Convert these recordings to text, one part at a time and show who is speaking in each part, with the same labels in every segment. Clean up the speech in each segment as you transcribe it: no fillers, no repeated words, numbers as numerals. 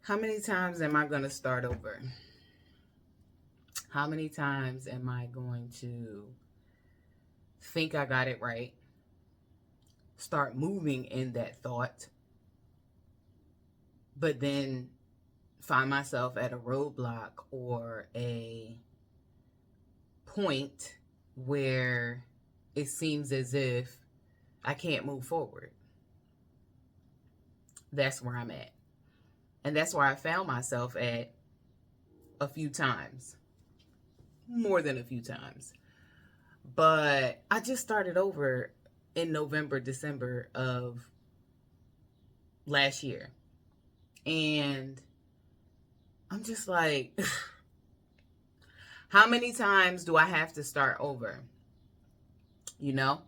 Speaker 1: How many times am I going to start over? How many times am I going to think I got it right, start moving in that thought, but then find myself at a roadblock or a point where it seems as if I can't move forward? That's where I'm at. And that's where I found myself at a few times, more than a few times. But I just started over in November, December of last year. And I'm just like, how many times do I have to start over? You know?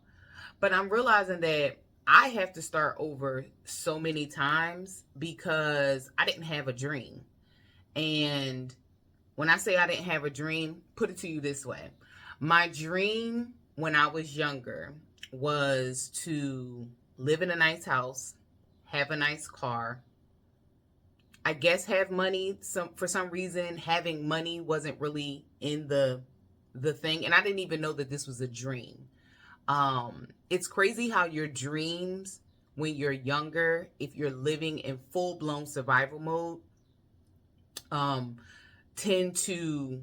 Speaker 1: But I'm realizing that I have to start over so many times because I didn't have a dream. And when I say I didn't have a dream, put it to you this way. My dream when I was younger was to live in a nice house, have a nice car, I guess have money. For some reason, having money wasn't really in the thing. And I didn't even know that this was a dream. It's crazy how your dreams when you're younger, if you're living in full-blown survival mode, tend to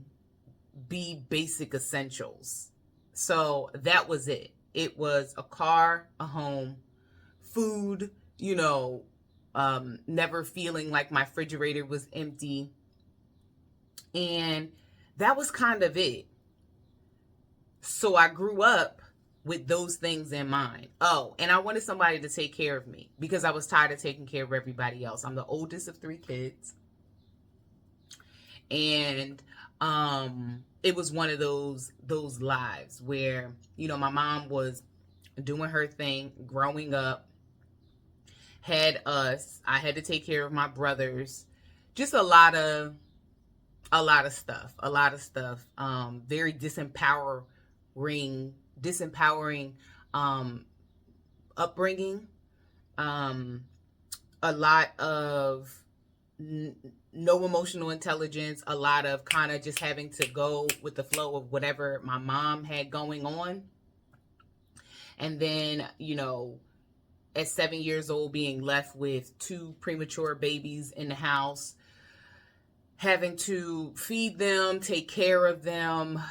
Speaker 1: be basic essentials. So that was it. It was a car, a home, food, never feeling like my refrigerator was empty. And that was kind of it. So I grew up with those things in mind. Oh, and I wanted somebody to take care of me because I was tired of taking care of everybody else. I'm the oldest of 3 kids. And it was one of those lives where, my mom was doing her thing, growing up, had us. I had to take care of my brothers. Just a lot of stuff. Very disempowering upbringing. A lot of no emotional intelligence, a lot of kind of just having to go with the flow of whatever my mom had going on. And then, at 7 years old, being left with 2 premature babies in the house, having to feed them, take care of them,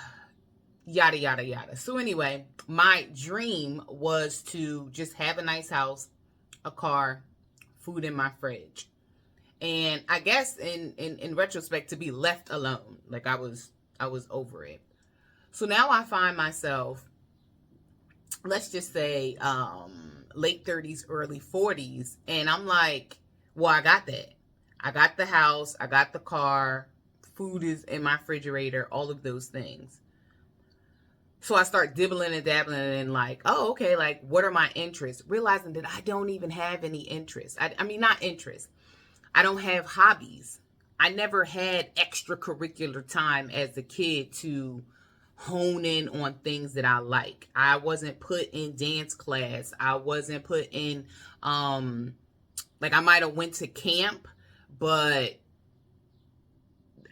Speaker 1: yada, yada, yada. So anyway, my dream was to just have a nice house, a car, food in my fridge. And I guess in retrospect, to be left alone. Like I was over it. So now I find myself, let's just say, late 30s, early 40s. And I'm like, well, I got that. I got the house. I got the car. Food is in my refrigerator. All of those things. So I start dibbling and dabbling and like, oh, okay, like, what are my interests? Realizing that I don't even have any interests. I mean, not interests. I don't have hobbies. I never had extracurricular time as a kid to hone in on things that I like. I wasn't put in dance class. I wasn't put in, like I might have went to camp, but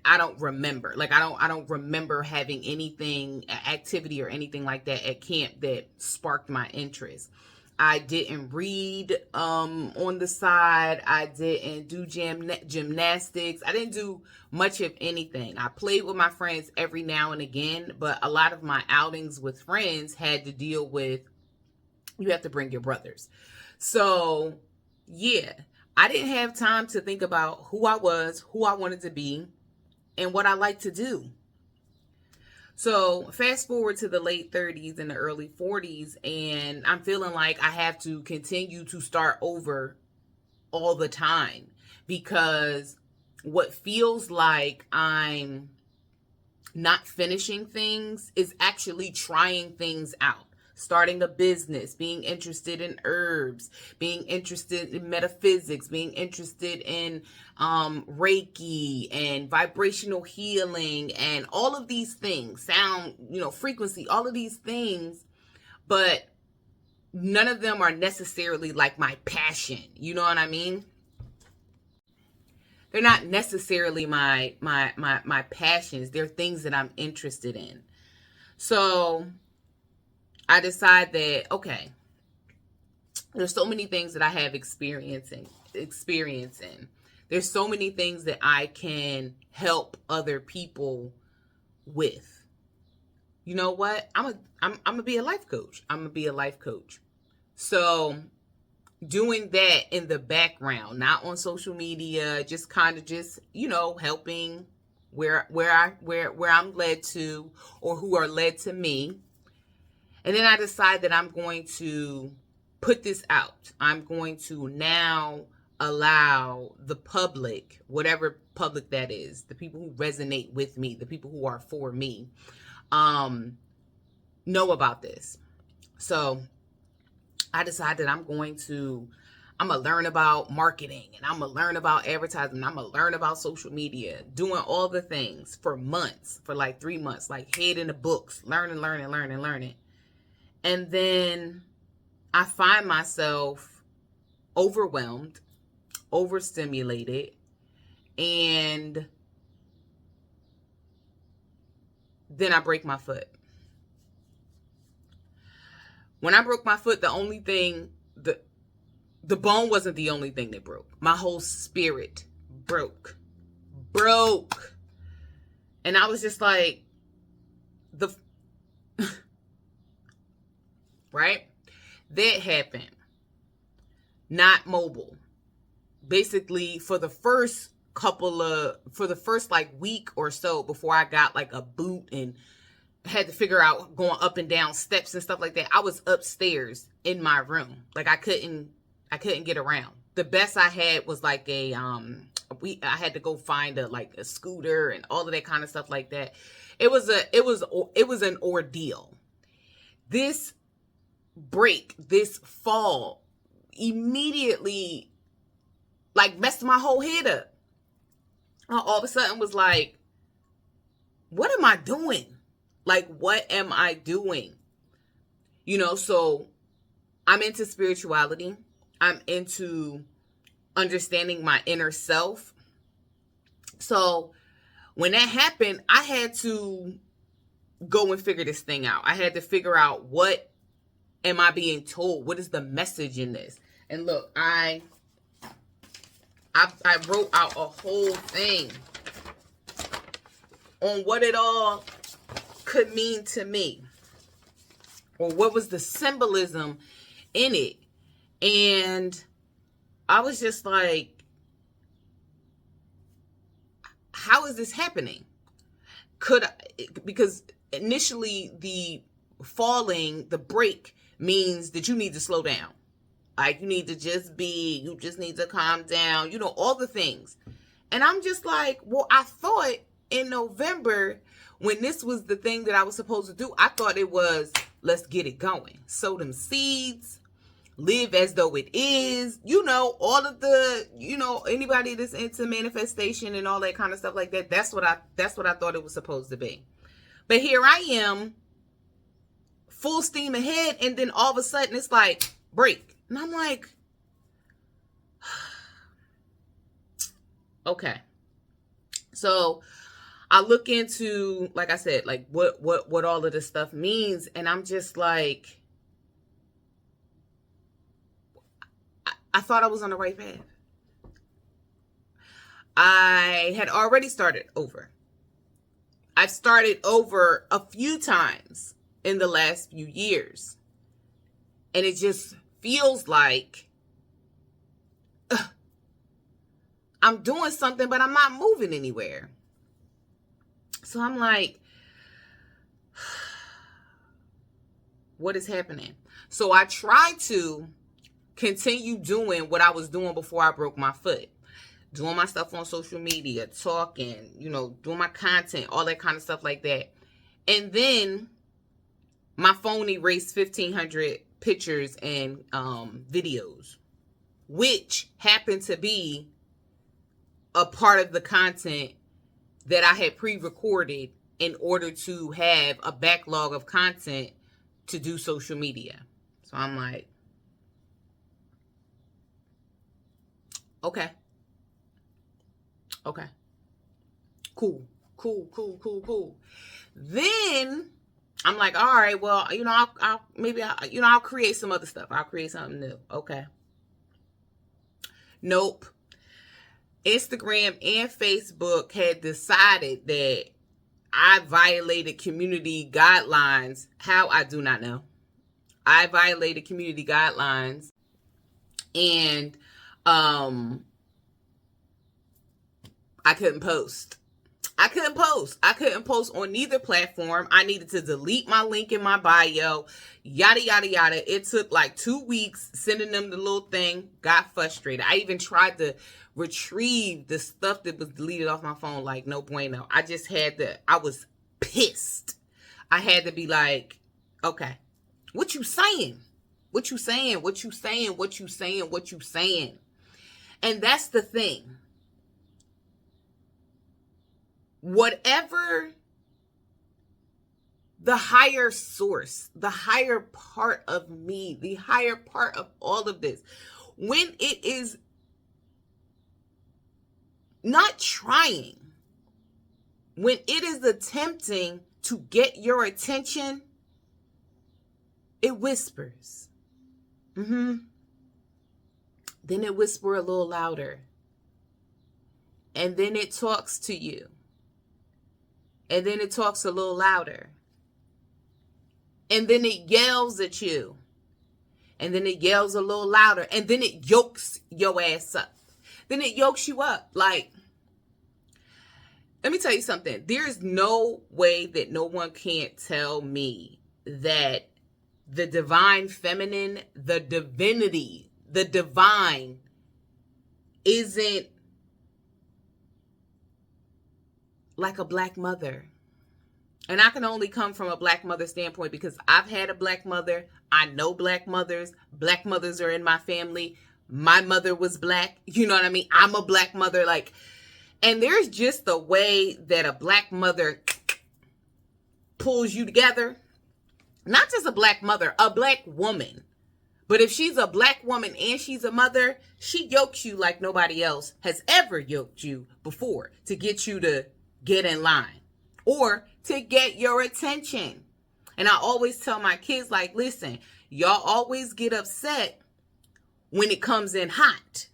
Speaker 1: I don't remember. Like I don't remember having anything, activity or anything like that at camp that sparked my interest. I didn't read on the side. I didn't do gymnastics. I didn't do much of anything. I played with my friends every now and again, but a lot of my outings with friends had to deal with, you have to bring your brothers. So yeah, I didn't have time to think about who I was, who I wanted to be, and what I like to do. So fast forward to the late 30s and the early 40s, and I'm feeling like I have to continue to start over all the time because what feels like I'm not finishing things is actually trying things out. Starting a business, being interested in herbs, being interested in metaphysics, being interested in Reiki and vibrational healing and all of these things, sound, frequency, all of these things, but none of them are necessarily like my passion. You know what I mean? they're not necessarily my passions. They're things that I'm interested in. So I decide that, okay, there's so many things that I have experience in. There's so many things that I can help other people with. You know what? I'm gonna be a life coach. I'm gonna be a life coach. So doing that in the background, not on social media, just kind of just, helping where I'm led to, or who are led to me. And then I decide that I'm going to put this out. I'm going to now allow the public, whatever public that is, the people who resonate with me, the people who are for me, know about this. So I decided I'm going to learn about marketing, and I'm going to learn about advertising. I'm going to learn about social media, doing all the things for months, for like 3 months, like head in the books, learning. And then I find myself overwhelmed, overstimulated, and then I break my foot. When I broke my foot, the only thing, the bone wasn't the only thing that broke. My whole spirit broke. And I was just like, right? That happened. Not mobile. Basically, for the first like week or so before I got like a boot and had to figure out going up and down steps and stuff like that, I was upstairs in my room. Like I couldn't get around. The best I had was like I had to go find a scooter and all of that kind of stuff like that. It was an ordeal. This fall immediately like messed my whole head up. I all of a sudden was like, what am I doing? Like, what am I doing? So I'm into spirituality. I'm into understanding my inner self. So when that happened, I had to go and figure this thing out. I had to figure out, what am I being told? What is the message in this? And look, I wrote out a whole thing on what it all could mean to me, or what was the symbolism in it. And I was just like, how is this happening? Because initially the break means that you need to slow down. Like you need to calm down, all the things. And I'm just like, well, I thought in November, when this was the thing that I was supposed to do, I thought it was, let's get it going. Sow them seeds, live as though it is, all of the, anybody that's into manifestation and all that kind of stuff like that. That's what I thought it was supposed to be. But here I am, full steam ahead. And then all of a sudden it's like, break. And I'm like, okay. So I look into, like I said, like what all of this stuff means. And I'm just like, I thought I was on the right path. I had already started over. I've started over a few times in the last few years. And it just feels like I'm doing something, but I'm not moving anywhere. So I'm like, what is happening? So I try to continue doing what I was doing before I broke my foot. Doing my stuff on social media, talking, doing my content, all that kind of stuff like that. And then my phone erased 1,500 pictures and videos, which happened to be a part of the content that I had pre-recorded in order to have a backlog of content to do social media. So I'm like, okay. Okay. Cool. Then I'm like, all right, well, I'll create some other stuff. I'll create something new. Okay. Nope. Instagram and Facebook had decided that I violated community guidelines. How? I do not know. I violated community guidelines, and I couldn't post. I couldn't post on neither platform. I needed to delete my link in my bio, yada, yada, yada. It took like 2 weeks sending them the little thing. Got frustrated. I even tried to retrieve the stuff that was deleted off my phone. Like, no bueno. I was pissed. I had to be like, okay, what you saying? What you saying? And that's the thing. Whatever the higher source, the higher part of me, the higher part of all of this, when it is not trying, when it is attempting to get your attention, it whispers. Then it whispers a little louder. And then it talks to you. And then it talks a little louder. And then it yells at you. And then it yells a little louder. And then it yokes your ass up. Then it yokes you up. Like, let me tell you something. There's no way that no one can't tell me that the divine feminine, the divinity, the divine isn't like a black mother. And I can only come from a black mother standpoint because I've had a black mother. I know black mothers. Black mothers are in my family. My mother was black. You know what I mean? I'm a black mother. Like, and there's just the way that a black mother pulls you together. Not just a black mother, a black woman. But if she's a black woman and she's a mother, she yokes you like nobody else has ever yoked you before to get you to get in line or to get your attention. And I always tell my kids, like, listen, y'all always get upset when it comes in hot.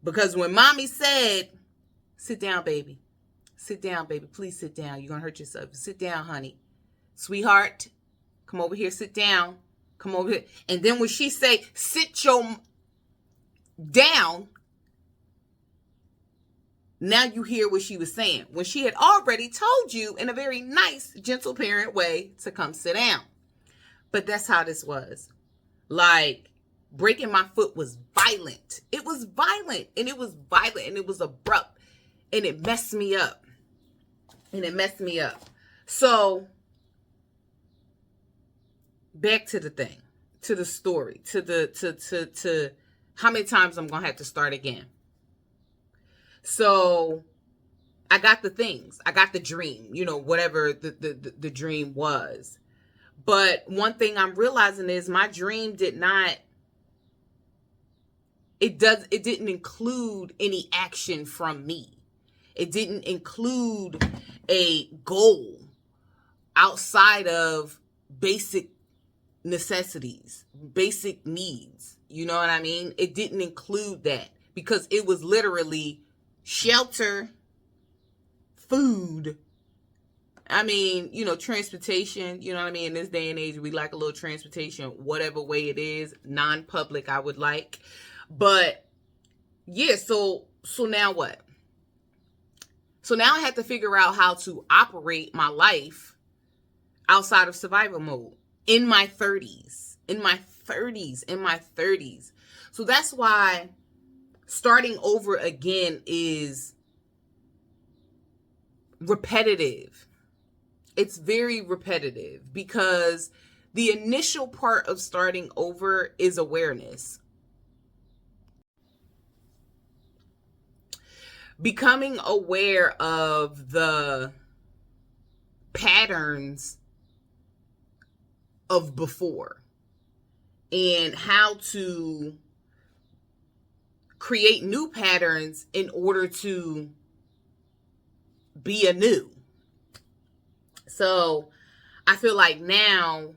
Speaker 1: Because when mommy said, sit down, baby. Sit down, baby. Please sit down. You're going to hurt yourself. Sit down, honey. Sweetheart, come over here. Sit down. Come over here. And then when she say, sit your down, now you hear what she was saying. When she had already told you in a very nice, gentle parent way to come sit down. But that's how this was. Like, breaking my foot was violent. It was violent. And it was violent. And it was abrupt. And it messed me up. So, back to the thing. To the story. To how many times I'm going to have to start again. So I got the things. I got the dream, whatever the dream was. But one thing I'm realizing is my dream didn't include any action from me. It didn't include a goal outside of basic necessities, basic needs. You know what I mean? It didn't include that because it was literally shelter, food. I mean, transportation, you know what I mean? In this day and age, we like a little transportation, whatever way it is, non-public, I would like. But yeah, so now what? So now I have to figure out how to operate my life outside of survival mode in my 30s. So that's why starting over again is repetitive. It's very repetitive because the initial part of starting over is awareness. Becoming aware of the patterns of before and how to create new patterns in order to be anew. So I feel like now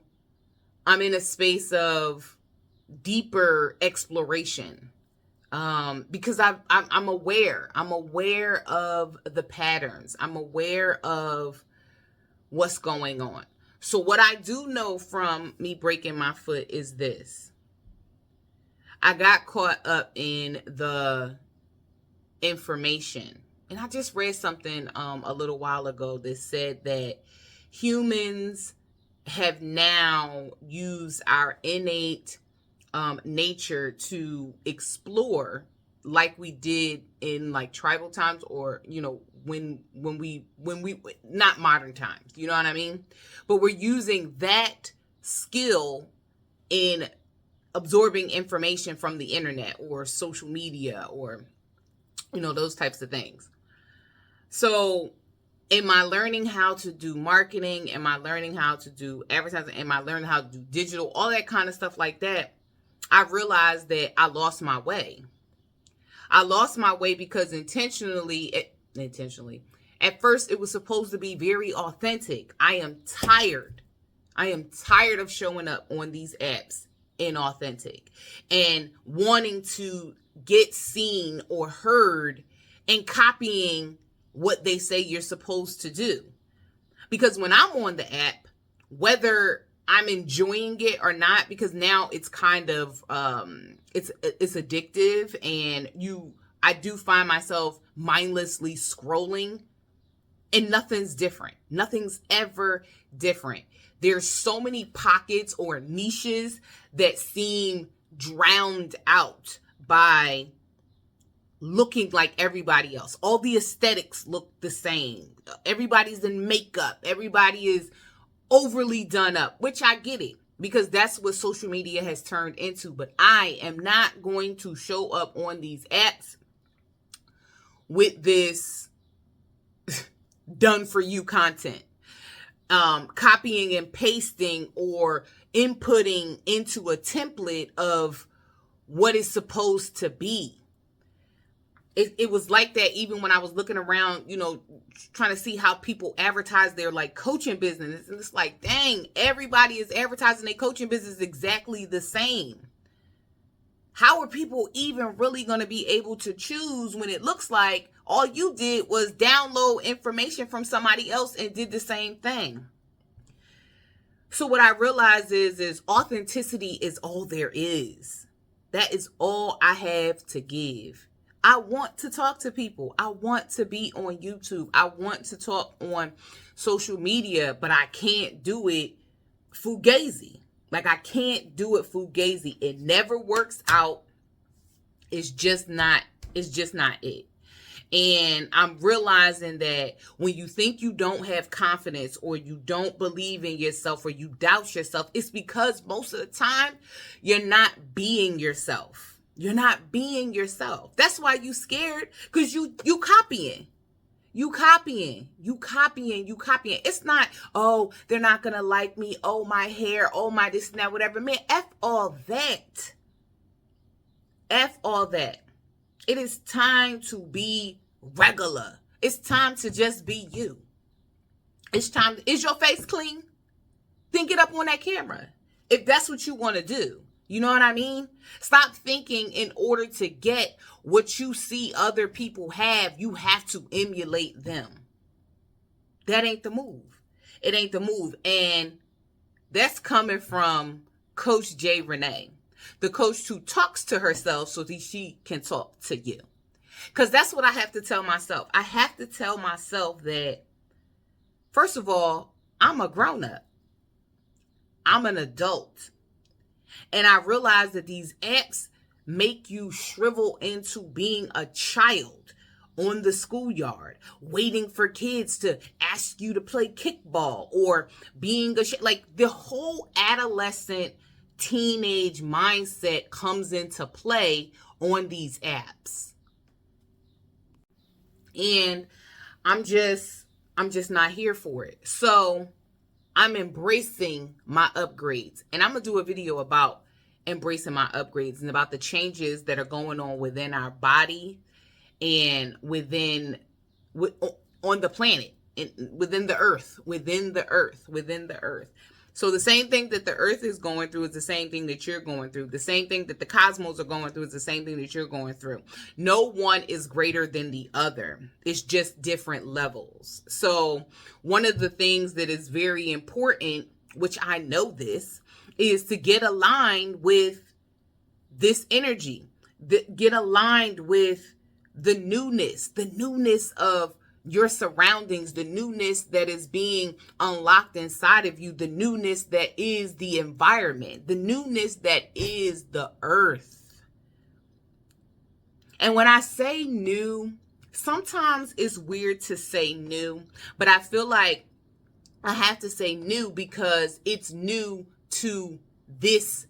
Speaker 1: I'm in a space of deeper exploration, because I'm aware. I'm aware of the patterns. I'm aware of what's going on. So what I do know from me breaking my foot is this. I got caught up in the information. And I just read something a little while ago that said that humans have now used our innate nature to explore, like we did in like tribal times, or when we not modern times, you know what I mean? But we're using that skill in absorbing information from the internet or social media or those types of things. So am I learning how to do marketing? Am I learning how to do advertising? Am I learning how to do digital? All that kind of stuff like that. I realized that I lost my way. I lost my way because intentionally, at first it was supposed to be very authentic. I am tired of showing up on these apps inauthentic and wanting to get seen or heard and copying what they say you're supposed to do. Because when I'm on the app, whether I'm enjoying it or not, because now it's kind of it's addictive, and I do find myself mindlessly scrolling, and nothing's different. Nothing's ever different. There's so many pockets or niches that seem drowned out by looking like everybody else. All the aesthetics look the same. Everybody's in makeup. Everybody is overly done up, which I get it, because that's what social media has turned into. But I am not going to show up on these apps with this done for you content, copying and pasting or inputting into a template of what is supposed to be. It was like that even when I was looking around, trying to see how people advertise their like coaching business. And it's like, dang, everybody is advertising their coaching business exactly the same. How are people even really going to be able to choose when it looks like all you did was download information from somebody else and did the same thing? So what I realized is authenticity is all there is. That is all I have to give. I want to talk to people. I want to be on YouTube. I want to talk on social media, but I can't do it fugazi. Like, I can't do it fugazi. It never works out. It's just not it. And I'm realizing that when you think you don't have confidence, or you don't believe in yourself, or you doubt yourself, it's because most of the time you're not being yourself. You're not being yourself. That's why you scared, because you copying. You copying. It's not, oh, they're not going to like me. Oh, my hair. Oh, my this and that, whatever. Man, F all that. F all that. It is time to be regular. It's time to just be you. Is your face clean? Then get up on that camera. If that's what you want to do. You know what I mean? Stop thinking in order to get what you see other people have, you have to emulate them. That ain't the move. It ain't the move. And that's coming from Coach Jacquie Renae, the coach who talks to herself so that she can talk to you. Because that's what I have to tell myself. I have to tell myself that, first of all, I'm a grown-up. I'm an adult. And I realize that these apps make you shrivel into being a child on the schoolyard, waiting for kids to ask you to play kickball, or being like the whole adolescent teenage mindset comes into play on these apps. And I'm just not here for it. So I'm embracing my upgrades, and I'm going to do a video about embracing my upgrades and about the changes that are going on within our body and on the planet, within the earth. So the same thing that the earth is going through is the same thing that you're going through. The same thing that the cosmos are going through is the same thing that you're going through. No one is greater than the other. It's just different levels. So one of the things that is very important, which I know this, is to get aligned with this energy. Get aligned with the newness of your surroundings, the newness that is being unlocked inside of you, the newness that is the environment, the newness that is the earth. And when I say new, sometimes it's weird to say new, but I feel like I have to say new because it's new to this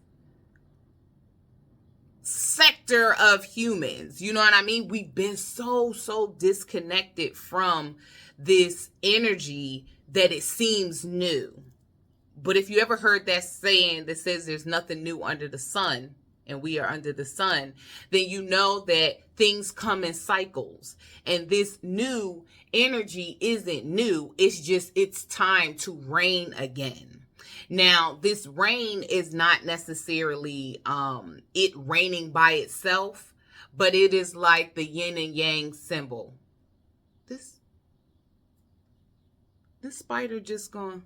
Speaker 1: sector of humans. You know what I mean? We've been so disconnected from this energy that it seems new. But if you ever heard that saying that says there's nothing new under the sun, and we are under the sun, then you know that things come in cycles. And this new energy isn't new. It's just, it's time to reign again. Now, this rain is not necessarily it raining by itself, but it is like the yin and yang symbol. This spider just gone.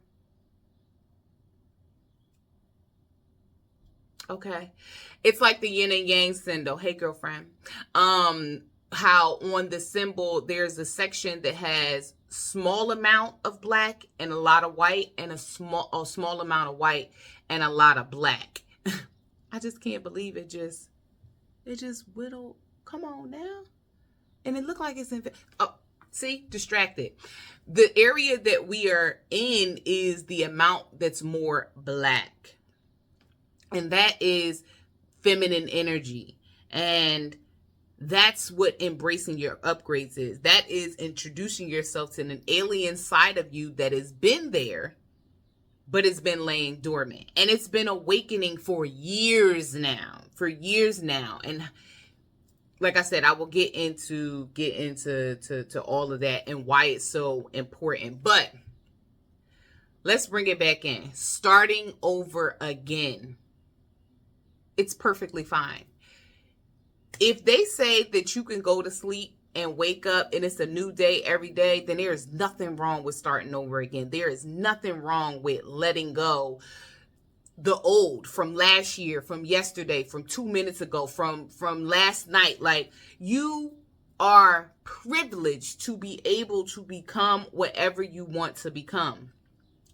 Speaker 1: Okay. It's like the yin and yang symbol. Hey, girlfriend. How on the symbol, there's a section that has small amount of black and a lot of white, and a small amount of white and a lot of black. I just can't believe it just whittled. Come on now. And it looked like it's in, oh, see, distracted. The area that we are in is the amount that's more black. And that is feminine energy. And that's what embracing your upgrades is. That is introducing yourself to an alien side of you that has been there, but it's been laying dormant. And it's been awakening for years now. And like I said, I will get into all of that and why it's so important. But let's bring it back in. Starting over again. It's perfectly fine. If they say that you can go to sleep and wake up and it's a new day every day, then there is nothing wrong with starting over again. There is nothing wrong with letting go the old from last year, from yesterday, from 2 minutes ago, from last night. Like, you are privileged to be able to become whatever you want to become.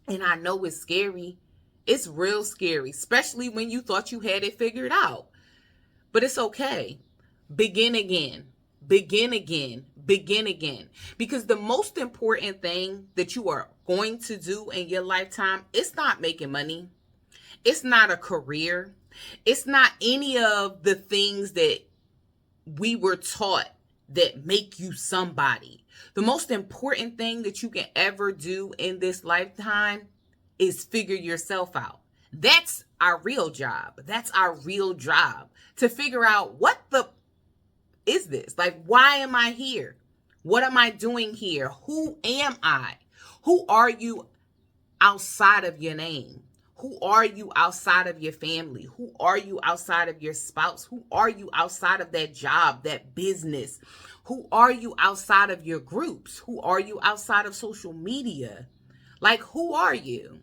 Speaker 1: And I know it's scary. It's real scary, especially when you thought you had it figured out. But it's okay. Begin again. Because the most important thing that you are going to do in your lifetime, it's not making money. It's not a career. It's not any of the things that we were taught that make you somebody. The most important thing that you can ever do in this lifetime is figure yourself out. That's our real job. To figure out what the is this? Like, why am I here? What am I doing here? Who am I? Who are you outside of your name? Who are you outside of your family? Who are you outside of your spouse? Who are you outside of that job, that business? Who are you outside of your groups? Who are you outside of social media? Like, who are you?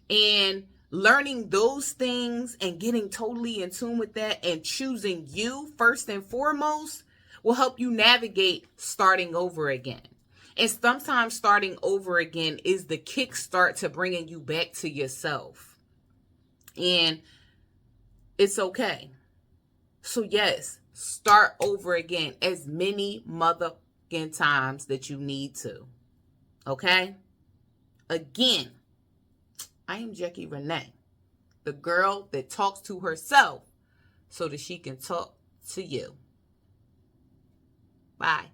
Speaker 1: And learning those things and getting totally in tune with that and choosing you first and foremost will help you navigate starting over again. And sometimes starting over again is the kickstart to bringing you back to yourself. And it's okay. So yes, start over again as many motherfucking times that you need to. Okay? Again, I am Jacquie Renae, the girl that talks to herself so that she can talk to you. Bye.